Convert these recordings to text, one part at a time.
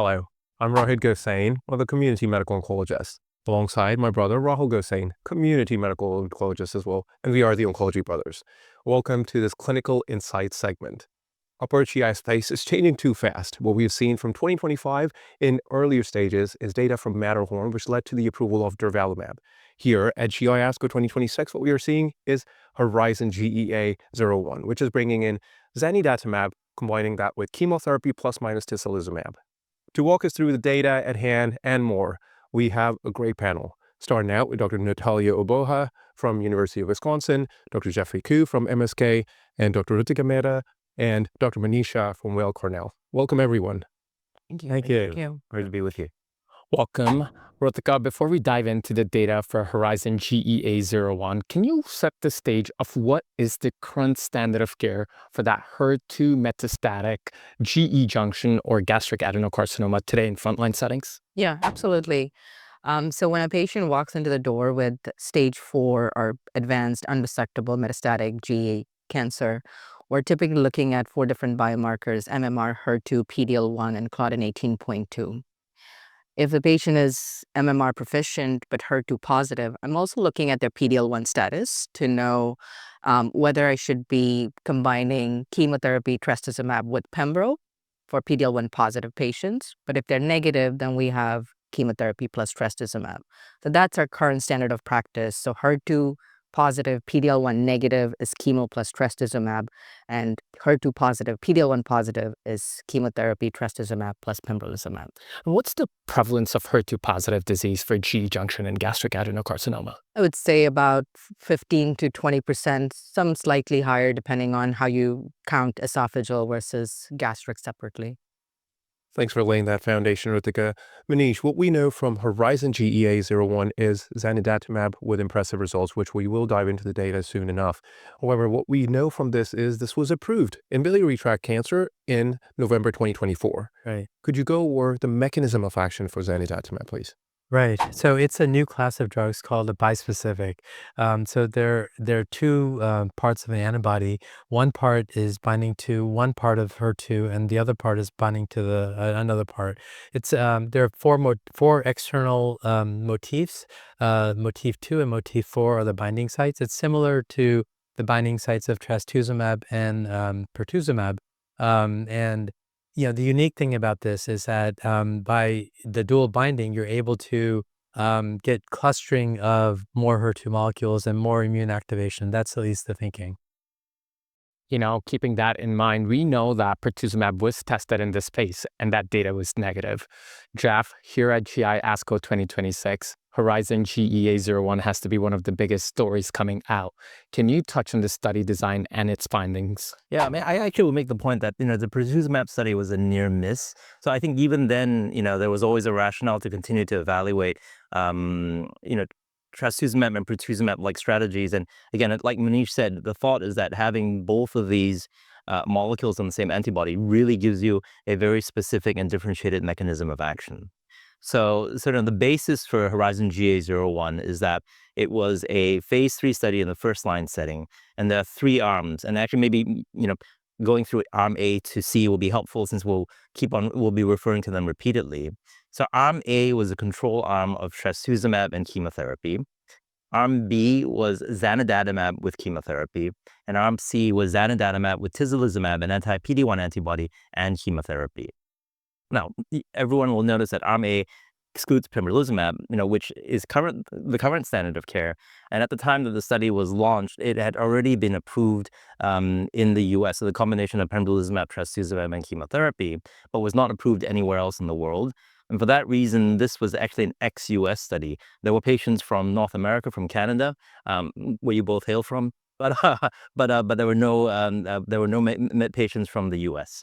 Hello, I'm Rohit Gosain, one of the community medical oncologists, alongside my brother Rahul Gosain, community medical oncologist as well, and we are the Oncology Brothers. Welcome to this clinical insight segment. Upper GI space is changing too fast. What we've seen from 2025 in earlier stages is data from Matterhorn, which led to the approval of durvalumab. Here at GI ASCO 2026, what we are seeing is HERIZON-GEA-01, which is bringing in Zanidatamab, combining that with chemotherapy plus minus Tislelizumab. To walk us through the data at hand and more, we have a great panel, starting out with Dr. Nataliya Uboha from University of Wisconsin, Dr. Geoffrey Ku from MSK, and Dr. Rutika Mehta, and Dr. Manish Shah from Weill Cornell. Welcome, everyone. Thank you. Thank you. Thank you. Great to be with you. Welcome. Rutika, before we dive into the data for HERIZON-GEA-01, can you set the stage of what is the current standard of care for that HER2 metastatic GE junction or gastric adenocarcinoma today in frontline settings? Yeah, absolutely. So when a patient walks into the door with stage 4 or advanced unresectable metastatic GE cancer, we're typically looking at 4 different biomarkers: MMR, HER2, PD-L1, and Claudin 18.2. If the patient is MMR proficient but HER2 positive, I'm also looking at their PD-L1 status to know whether I should be combining chemotherapy trastuzumab with pembro for PD-L1 positive patients. But if they're negative, then we have chemotherapy plus trastuzumab. So that's our current standard of practice. So HER2 positive, PD-L1 negative is chemo plus trastuzumab, and HER2 positive, PD-L1 positive is chemotherapy trastuzumab plus pembrolizumab. What's the prevalence of HER2 positive disease for GE junction and gastric adenocarcinoma? I would say about 15 to 20%, some slightly higher depending on how you count esophageal versus gastric separately. Thanks for laying that foundation, Rutika. Manish, what we know from HERIZON-GEA-01 is Zanidatamab with impressive results, which we will dive into the data soon enough. However, what we know from this is this was approved in biliary tract cancer in November 2024. Right. Could you go over the mechanism of action for Zanidatamab, please? Right. So it's a new class of drugs called a bispecific. So there are two parts of an antibody. One part is binding to one part of HER2, and the other part is binding to another part. It's there are four external motifs. Motif 2 and motif 4 are the binding sites. It's similar to the binding sites of trastuzumab and pertuzumab, and the unique thing about this is that by the dual binding, you're able to get clustering of more HER2 molecules and more immune activation. That's at least the thinking. Keeping that in mind, we know that pertuzumab was tested in this space and that data was negative. Jeff, here at GI ASCO 2026, HERIZON-GEA-01 has to be one of the biggest stories coming out. Can you touch on the study design and its findings? Yeah, I mean, I actually will make the point that, the pertuzumab study was a near miss. So I think even then, there was always a rationale to continue to evaluate, trastuzumab and pertuzumab-like strategies. And again, like Manish said, the thought is that having both of these molecules on the same antibody really gives you a very specific and differentiated mechanism of action. So the basis for HERIZON-GEA-01 is that it was a phase 3 study in the first-line setting, and there are 3 arms. And actually, maybe going through arm A to C will be helpful, since we'll be referring to them repeatedly. So arm A was a control arm of trastuzumab and chemotherapy. Arm B was Zanidatamab with chemotherapy, and arm C was Zanidatamab with Tislelizumab, an anti-PD-1 antibody, and chemotherapy. Now, everyone will notice that arm A excludes pembrolizumab, which is the current standard of care. And at the time that the study was launched, it had already been approved in the U.S. So the combination of pembrolizumab, trastuzumab, and chemotherapy, but was not approved anywhere else in the world. And for that reason, this was actually an ex-U.S. study. There were patients from North America, from Canada, where you both hail from, but there were no patients from the U.S.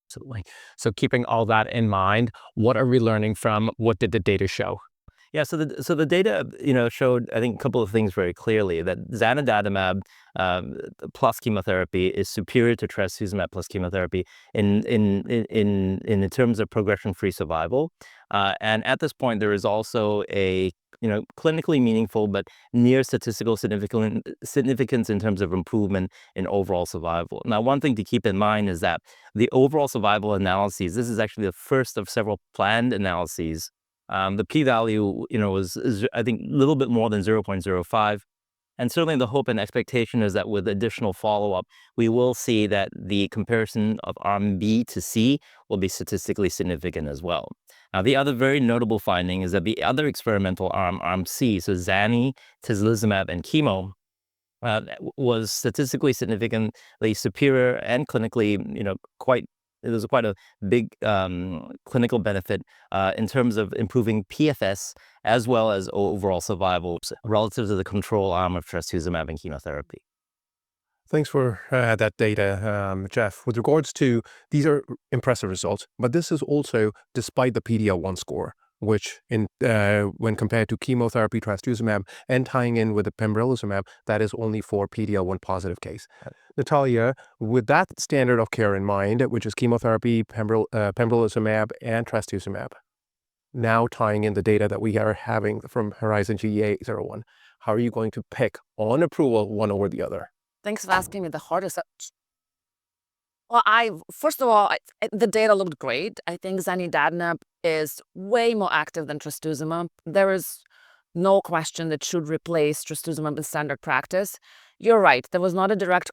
Absolutely. So keeping all that in mind, what are we learning from? What did the data show? Yeah, so the data, showed, I think, a couple of things very clearly. That Zanidatamab plus chemotherapy is superior to trastuzumab plus chemotherapy in terms of progression-free survival. And at this point, there is also a clinically meaningful, but near statistical significance in terms of improvement in overall survival. Now, one thing to keep in mind is that the overall survival analyses, this is actually the first of several planned analyses. The p-value, is I think a little bit more than 0.05. And certainly the hope and expectation is that with additional follow-up, we will see that the comparison of arm B to C will be statistically significant as well. Now, the other very notable finding is that the other experimental arm C, so Zani, Tislelizumab, and chemo, was statistically significantly superior and clinically, it was quite a big clinical benefit in terms of improving PFS as well as overall survival relative to the control arm of trastuzumab and chemotherapy. Thanks for that data, Jeff. With regards to, these are impressive results, but this is also despite the PD-L1 score, which when compared to chemotherapy, trastuzumab, and tying in with the pembrolizumab, that is only for PD-L1 positive case. Nataliya, with that standard of care in mind, which is chemotherapy, pembrolizumab, and trastuzumab, now tying in the data that we are having from HERIZON-GEA-01, how are you going to pick on approval one over the other? Thanks for asking me the hardest. Well, first of all, the data looked great. I think Zanidatamab is way more active than trastuzumab. There is no question that should replace trastuzumab in standard practice. You're right. There was not a direct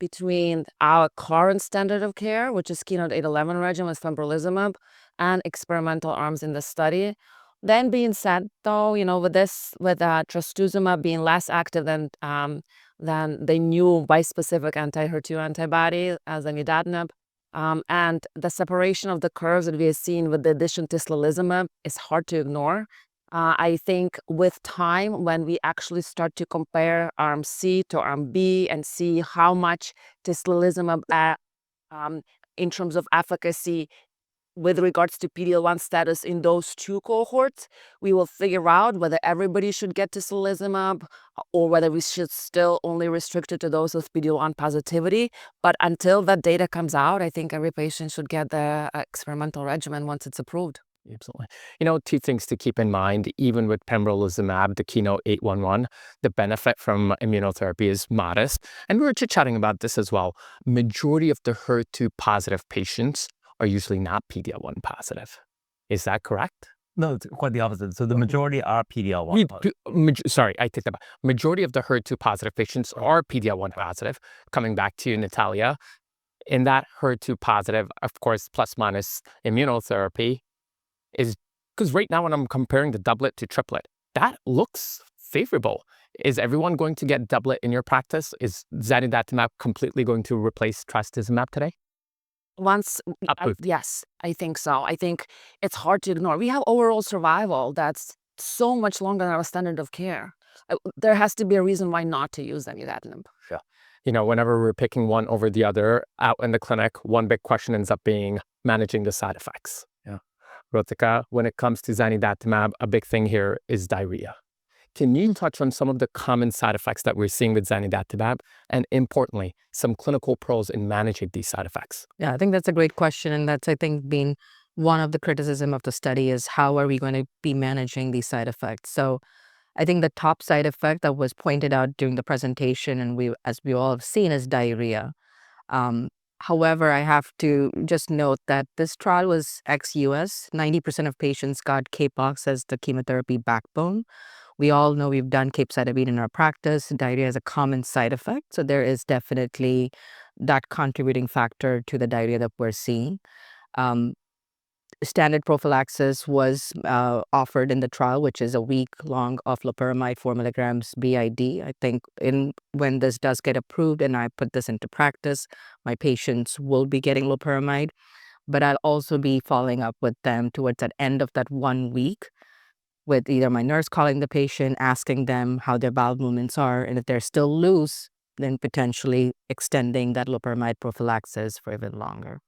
between our current standard of care, which is KEYNOTE-811 regimen with pembrolizumab, and experimental arms in the study. Then being said, though, with trastuzumab being less active than the new bispecific anti-HER2 antibody, Zanidatamab, and the separation of the curves that we have seen with the addition to Tislelizumab is hard to ignore. I think with time, when we actually start to compare arm C to arm B and see how much Tislelizumab in terms of efficacy with regards to PD-L1 status in those two cohorts, we will figure out whether everybody should get Tislelizumab or whether we should still only restrict it to those with PD-L1 positivity. But until that data comes out, I think every patient should get the experimental regimen once it's approved. Absolutely. Two things to keep in mind, even with pembrolizumab, the KEYNOTE-811, the benefit from immunotherapy is modest. And we were chit-chatting about this as well. Majority of the HER2 positive patients are usually not PD-L1 positive. Is that correct? No, it's quite the opposite. So the majority are PD-L1. Sorry, I take that back. Majority of the HER2 positive patients are PD-L1 positive. Coming back to you, Nataliya, in that HER2 positive, of course, plus minus immunotherapy, is because right now when I'm comparing the doublet to triplet, that looks favorable. Is everyone going to get doublet in your practice? Is Zanidatamab completely going to replace trastuzumab today? Yes, I think so. I think it's hard to ignore. We have overall survival that's so much longer than our standard of care. There has to be a reason why not to use Zanidatamab. Yeah. Whenever we're picking one over the other out in the clinic, one big question ends up being managing the side effects. Yeah. Rutika, when it comes to Zanidatamab, a big thing here is diarrhea. Can you touch on some of the common side effects that we're seeing with Zanidatamab, and importantly, some clinical pros in managing these side effects? Yeah, I think that's a great question. And that's, I think, been one of the criticism of the study is how are we going to be managing these side effects? So I think the top side effect that was pointed out during the presentation, and as we all have seen, is diarrhea. However, I have to just note that this trial was ex-US. 90% of patients got Capox as the chemotherapy backbone. We all know we've done capecitabine in our practice. Diarrhea is a common side effect. So there is definitely that contributing factor to the diarrhea that we're seeing. Standard prophylaxis was offered in the trial, which is a week long of loperamide 4 milligrams BID. I think when this does get approved and I put this into practice, my patients will be getting loperamide, but I'll also be following up with them towards that end of that 1 week with either my nurse calling the patient, asking them how their bowel movements are, and if they're still loose, then potentially extending that loperamide prophylaxis for even longer.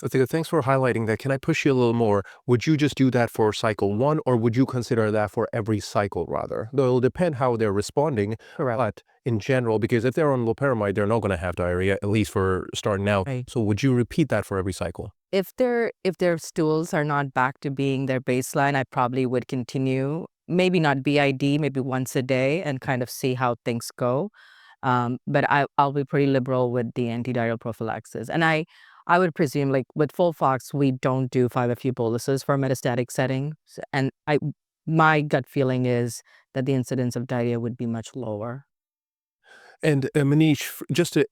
Rutika, thanks for highlighting that. Can I push you a little more? Would you just do that for cycle 1, or would you consider that for every cycle rather? Though it'll depend how they're responding. Correct. But in general, because if they're on loperamide, they're not going to have diarrhea, at least for starting out. Right. So would you repeat that for every cycle? If their stools are not back to being their baseline, I probably would continue maybe not BID, maybe once a day, and kind of see how things go. But I'll be pretty liberal with the antidiarrheal prophylaxis. And I would presume, like with FOLFOX, we don't do 5-FU boluses for metastatic settings. And my gut feeling is that the incidence of diarrhea would be much lower. And Manish,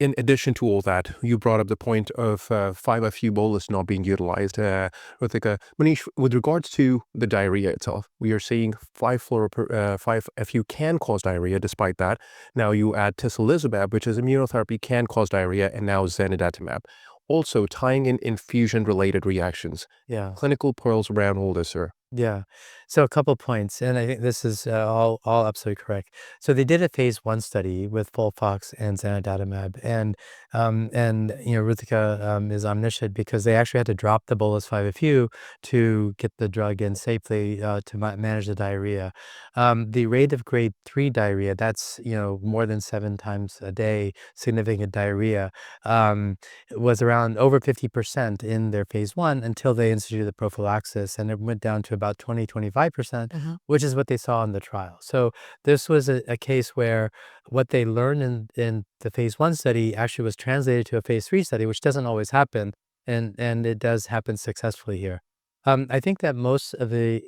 in addition to all that, you brought up the point of 5-FU bolus not being utilized. Rutika, Manish, with regards to the diarrhea itself, we are seeing 5-FU can cause diarrhea despite that. Now you add Tislelizumab, which is immunotherapy, can cause diarrhea, and now Zanidatamab. Also tying in infusion-related reactions. Yeah. Clinical pearls around all this, sir. Yeah. So a couple points, and I think this is all absolutely correct. So they did a phase 1 study with FOLFOX and Zanidatamab, and Rutika is omniscient because they actually had to drop the bolus 5-FU to get the drug in safely to manage the diarrhea. The rate of grade 3 diarrhea, that's more than 7 times a day significant diarrhea, was around over 50% in their phase 1 until they instituted the prophylaxis, and it went down to about 20-25%, which is what they saw in the trial. So this was a case where what they learned in the phase 1 study actually was translated to a phase 3 study, which doesn't always happen, and it does happen successfully here. I think that most of the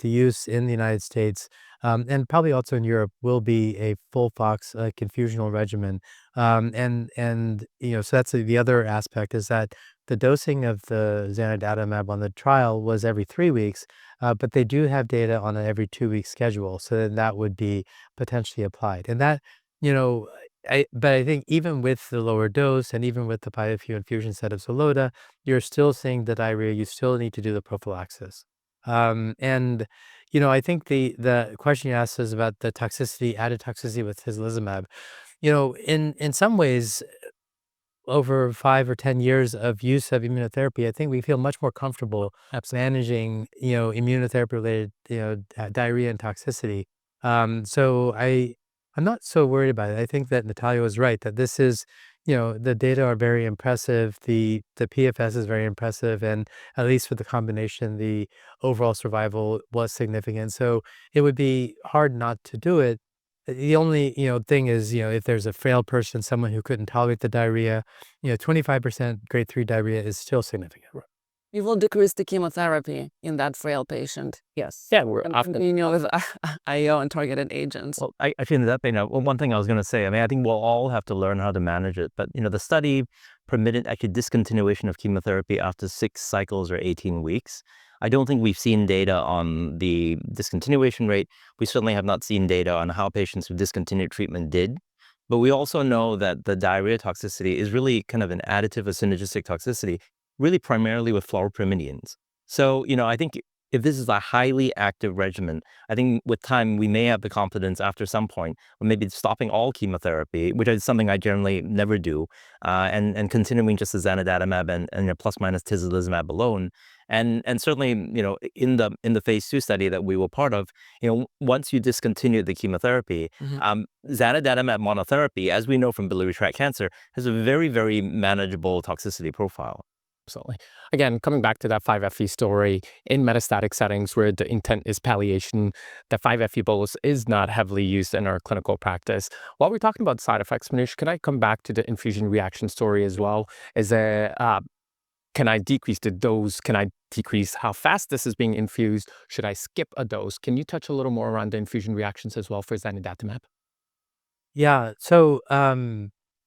use in the United States and probably also in Europe will be a FOLFOX confusional regimen, so that's the other aspect, is that the dosing of the Zanidatamab on the trial was every 3 weeks, but they do have data on an every 2-week schedule, so then that would be potentially applied. And that, but I think even with the lower dose and even with the 5-FU infusion set of Xeloda, you're still seeing the diarrhea. You still need to do the prophylaxis. I think the question you asked is about the toxicity, added toxicity with Tislelizumab. In some ways, over 5 or 10 years of use of immunotherapy, I think we feel much more comfortable managing, immunotherapy-related, diarrhea and toxicity. So I'm not so worried about it. I think that Nataliya was right, that this is, the data are very impressive. The PFS is very impressive. And at least with the combination, the overall survival was significant. So it would be hard not to do it. The only, thing is, if there's a frail person, someone who couldn't tolerate the diarrhea, 25% grade 3 diarrhea is still significant. You will decrease the chemotherapy in that frail patient. Yes. Yeah, we're And often continue with IO and targeted agents. Well, I feel that, one thing I was going to say, I think we'll all have to learn how to manage it. But, the study permitted actually discontinuation of chemotherapy after 6 cycles or 18 weeks. I don't think we've seen data on the discontinuation rate. We certainly have not seen data on how patients who discontinued treatment did. But we also know that the diarrhea toxicity is really kind of an additive or synergistic toxicity, really primarily with fluoropyrimidines. So, I think if this is a highly active regimen, I think with time we may have the confidence after some point, or maybe stopping all chemotherapy, which is something I generally never do, and continuing just the Zanidatamab and plus minus Tislelizumab alone. And certainly, in the phase 2 study that we were part of, once you discontinue the chemotherapy, Zanidatamab monotherapy, as we know from biliary tract cancer, has a very, very manageable toxicity profile. Absolutely. Again, coming back to that 5-FU story, in metastatic settings where the intent is palliation, the 5-FU bolus is not heavily used in our clinical practice. While we're talking about side effects, Manish, can I come back to the infusion reaction story as well? Is there, can I decrease the dose? Can I decrease how fast this is being infused? Should I skip a dose? Can you touch a little more around the infusion reactions as well for Zanidatamab? Yeah.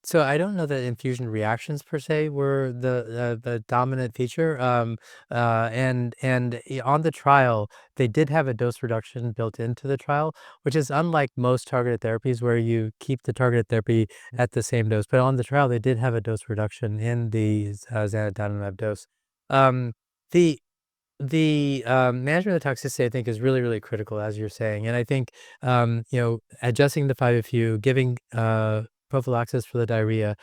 So I don't know that infusion reactions per se were the dominant feature. On the trial, they did have a dose reduction built into the trial, which is unlike most targeted therapies where you keep the targeted therapy at the same dose. But on the trial, they did have a dose reduction in the Zanidatamab dose. Um, the management of toxicity, I think, is really, really critical, as you're saying. And I think, adjusting the 5-FU, giving prophylaxis for the diarrhea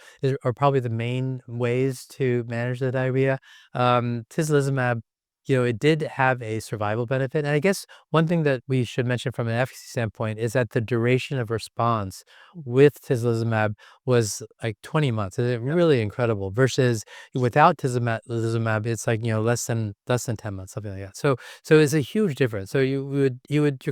are probably the main ways to manage the diarrhea. Tislelizumab, it did have a survival benefit. And I guess one thing that we should mention from an efficacy standpoint is that the duration of response with tislelizumab was like 20 months. It's really incredible. Versus without tislelizumab, it's like less than 10 months, something like that. So it's a huge difference. So you're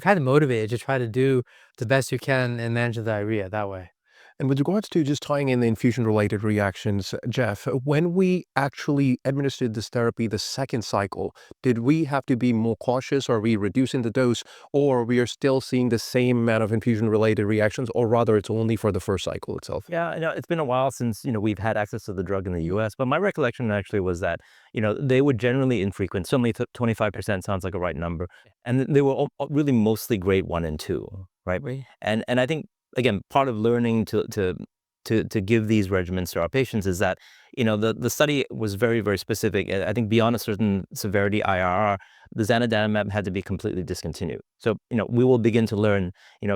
kind of motivated to try to do the best you can and manage the diarrhea that way. And with regards to just tying in the infusion-related reactions, Jeff, when we actually administered this therapy the second cycle, did we have to be more cautious? Are we reducing the dose, or we are still seeing the same amount of infusion-related reactions, or rather it's only for the first cycle itself? Yeah, it's been a while since, we've had access to the drug in the US, but my recollection actually was that, they were generally infrequent. Certainly 25% sounds like a right number. And they were really mostly grade 1 and 2, right? And I think, again, part of learning to give these regimens to our patients is that, the study was very, very specific. I think beyond a certain severity IRR, the Zanidatamab had to be completely discontinued. So, we will begin to learn,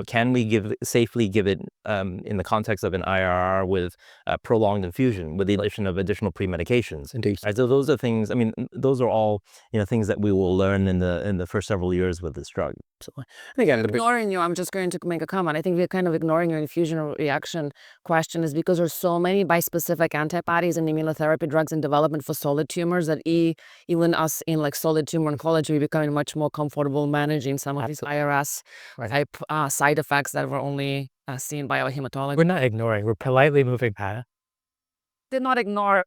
can we safely give it in the context of an IRR with prolonged infusion, with the addition of additional pre-medications. Indeed. Right? So those are things, those are all, things that we will learn in the first several years with this drug. So, And again, Ignoring you, I'm just going to make a comment. I think we're kind of ignoring your infusion reaction question is because there's so many bispecific antibodies and immunotherapy drugs in development for solid tumors that even us in like solid tumor oncology, we're becoming much more comfortable managing some of these IRS type side effects that were only seen by our hematology. We're not ignoring. We're politely moving past. Did not ignore.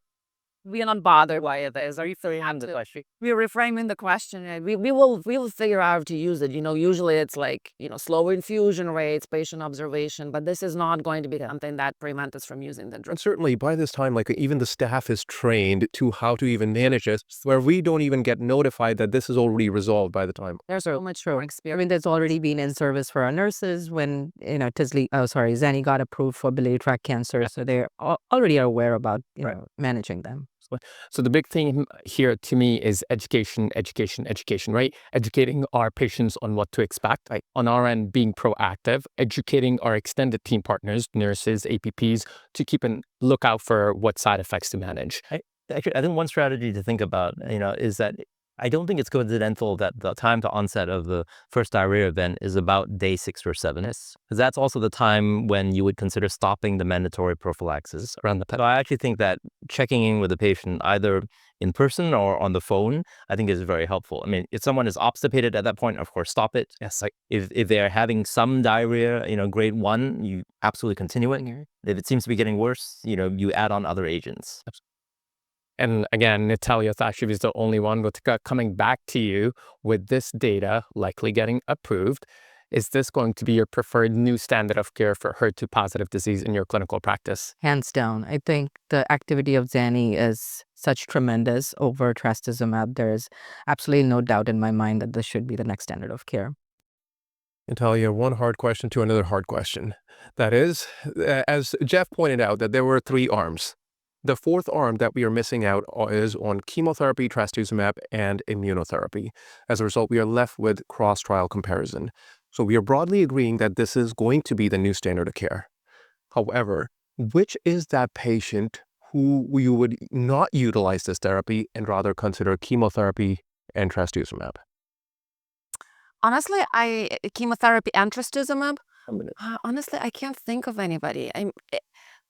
We are not bothered by this. Are you reframe the question. We're reframing the question. We will figure out how to use it. Usually it's like, slower infusion rates, patient observation, but this is not going to be something that prevents us from using the drug. and certainly by this time, like even the staff is trained to how to even manage it, where we don't even get notified that this is already resolved by the time. There's so much more experience. I mean, that's already been in service for our nurses when, Zani got approved for biliary tract cancer. So they're already aware about, managing them. So the big thing here to me is education, right? Educating our patients on what to expect. Right? On our end, being proactive, educating our extended team partners, nurses, APPs, to keep a lookout for what side effects to manage. Actually, I think one strategy to think about, is that I don't think it's coincidental that the time to onset of the first diarrhea event is about day 6 or 7. Because that's also the time when you would consider stopping the mandatory prophylaxis around the. So I actually think that checking in with the patient either in person or on the phone, I think is very helpful. I mean, if someone is obstipated at that point, of course, stop it. Yes. If they're having some diarrhea, grade 1, you absolutely continue it. If it seems to be getting worse, you add on other agents. And again, Nataliya Uboha is the only one. Rutika, coming back to you with this data likely getting approved, is this going to be your preferred new standard of care for HER2-positive disease in your clinical practice? Hands down. I think the activity of Zani is such tremendous over trastuzumab. There's absolutely no doubt in my mind that this should be the next standard of care. Nataliya, one hard question to another hard question. That is, as Jeff pointed out, that there were 3 arms. The 4th arm that we are missing out is on chemotherapy, trastuzumab, and immunotherapy. As a result, we are left with cross-trial comparison. So we are broadly agreeing that this is going to be the new standard of care. However, which is that patient who you would not utilize this therapy and rather consider chemotherapy and trastuzumab? Honestly, chemotherapy and trastuzumab. Honestly, I can't think of anybody.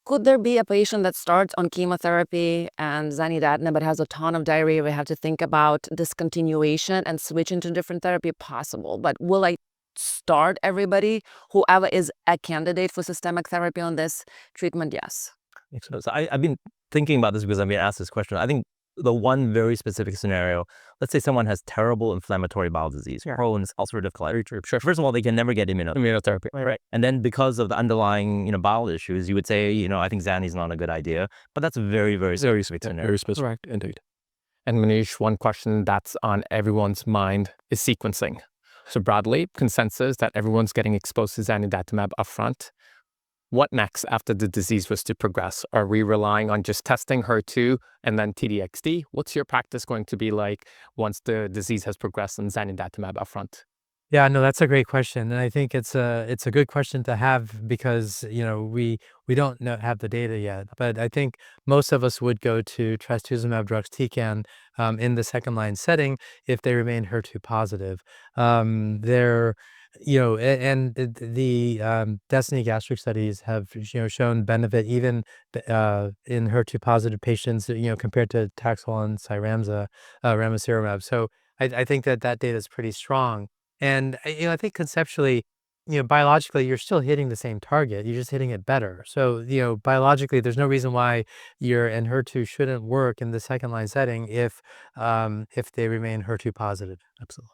Could there be a patient that starts on chemotherapy and Zanidatamab but has a ton of diarrhea? We have to think about discontinuation and switching to different therapy. Possible, but will I start everybody, whoever is a candidate for systemic therapy on this treatment? Yes. So I've been thinking about this because I've been asked this question. I think the one very specific scenario, let's say someone has terrible inflammatory bowel disease, Crohn's, ulcerative colitis. Sure. First of all, they can never get immunotherapy. Right. And then because of the underlying, bowel issues, you would say, I think Zani's not a good idea. But that's a very, very specific scenario. Very specific. Correct, indeed. And Manish, one question that's on everyone's mind is sequencing. So broadly, consensus that everyone's getting exposed to Zanidatamab upfront. What next after the disease was to progress? Are we relying on just testing HER2 and then TDXD? What's your practice going to be like once the disease has progressed and Zanidatamab upfront? Yeah, no, that's a great question, and I think it's a good question to have because we don't have the data yet. But I think most of us would go to trastuzumab deruxtecan in the second line setting if they remain HER2 positive. They're and the Destiny gastric studies have shown benefit even in HER2 positive patients compared to Taxol and Cyramza, ramucirumab. So I think that data is pretty strong. And I think conceptually, biologically, you're still hitting the same target. You're just hitting it better. So biologically, there's no reason why your Enhertu shouldn't work in the second line setting if they remain HER2 positive. Absolutely.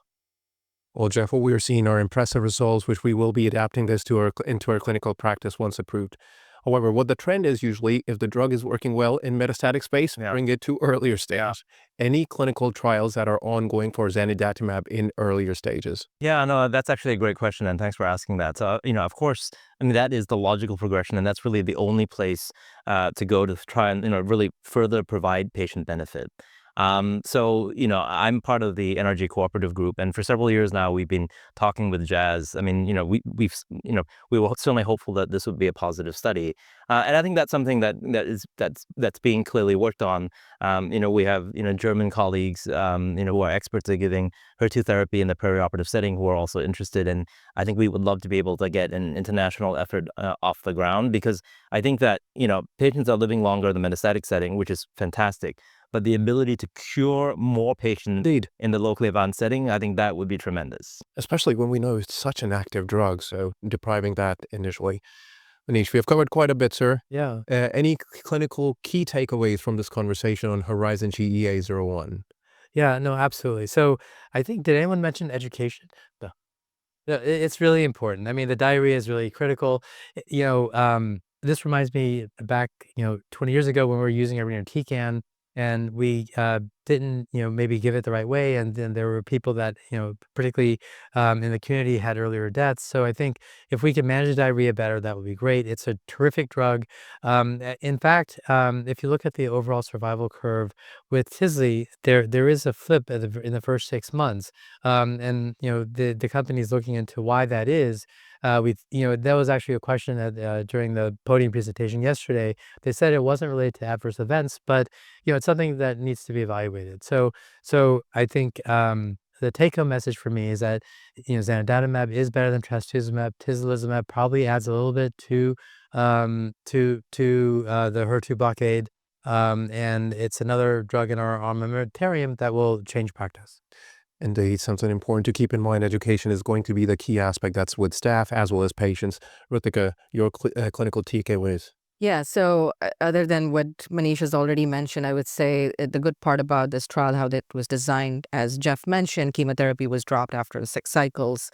Well, Jeff, what we are seeing are impressive results, which we will be adapting this into our clinical practice once approved. However, what the trend is usually, if the drug is working well in metastatic space, bring it to earlier stage. Any clinical trials that are ongoing for Zanidatamab in earlier stages? Yeah, no, that's actually a great question, and thanks for asking that. So, of course, I mean, that is the logical progression, and that's really the only place to go to try and, really further provide patient benefit. So, I'm part of the NRG cooperative group, and for several years now, we've been talking with Jazz. I mean, we were certainly hopeful that this would be a positive study, and I think that's something that's being clearly worked on. We have German colleagues, who are experts at giving HER2 therapy in the perioperative setting who are also interested, and I think we would love to be able to get an international effort off the ground because I think that patients are living longer in the metastatic setting, which is fantastic. But the ability to cure more patients in the locally advanced setting, I think that would be tremendous. Especially when we know it's such an active drug, so depriving that initially. Manish, we have covered quite a bit, sir. Yeah. Any clinical key takeaways from this conversation on HERIZON-GEA-01? Yeah, no, absolutely. So I think, did anyone mention education? No. No, it's really important. I mean, the diarrhea is really critical. This reminds me back, 20 years ago when we were using irinotecan and we didn't, maybe give it the right way. And then there were people that, particularly in the community had earlier deaths. So I think if we can manage the diarrhea better, that would be great. It's a terrific drug. In fact, if you look at the overall survival curve with Tisli, there is a flip in the first 6 months. And the company is looking into why that is. That was actually a question that during the podium presentation yesterday. They said it wasn't related to adverse events, but it's something that needs to be evaluated. So I think the take-home message for me is that Zanidatamab is better than trastuzumab. Tislelizumab probably adds a little bit to the HER2 blockade, and it's another drug in our armamentarium that will change practice. Indeed, something important to keep in mind. Education is going to be the key aspect. That's with staff as well as patients. Rutika, your clinical takeaways. Yeah, so other than what Manish has already mentioned, I would say the good part about this trial, how it was designed, as Jeff mentioned, chemotherapy was dropped after 6 cycles.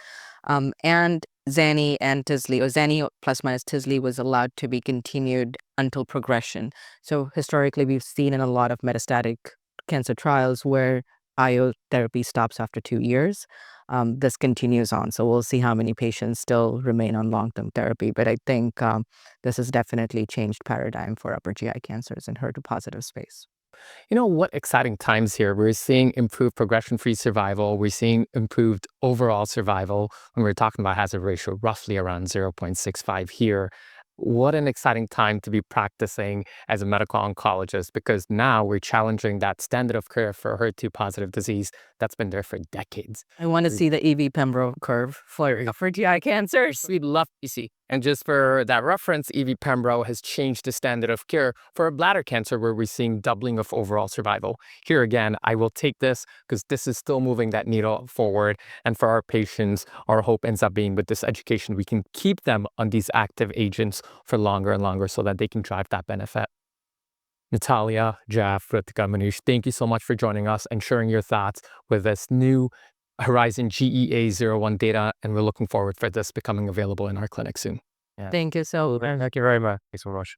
And Zani and Tisli, or Zani plus minus Tisli, was allowed to be continued until progression. So historically, we've seen in a lot of metastatic cancer trials where IO therapy stops after 2 years. This continues on. So we'll see how many patients still remain on long-term therapy. But I think this has definitely changed paradigm for upper GI cancers in HER2 positive space. What exciting times here. We're seeing improved progression-free survival. We're seeing improved overall survival. When we're talking about hazard ratio, roughly around 0.65 here. What an exciting time to be practicing as a medical oncologist, because now we're challenging that standard of care for HER2 positive disease that's been there for decades. I want to see the EV Pembro curve for GI cancers. We'd love to see. And just for that reference, EV Pembro has changed the standard of care for bladder cancer, where we're seeing doubling of overall survival. Here again, I will take this because this is still moving that needle forward. And for our patients, our hope ends up being with this education, we can keep them on these active agents for longer and longer so that they can drive that benefit. Nataliya, Jeff, Rutika, Manish, thank you so much for joining us and sharing your thoughts with this new HERIZON-GEA-01 data, and we're looking forward for this becoming available in our clinic soon. Thank you so much. Thank you very much. Thanks so much.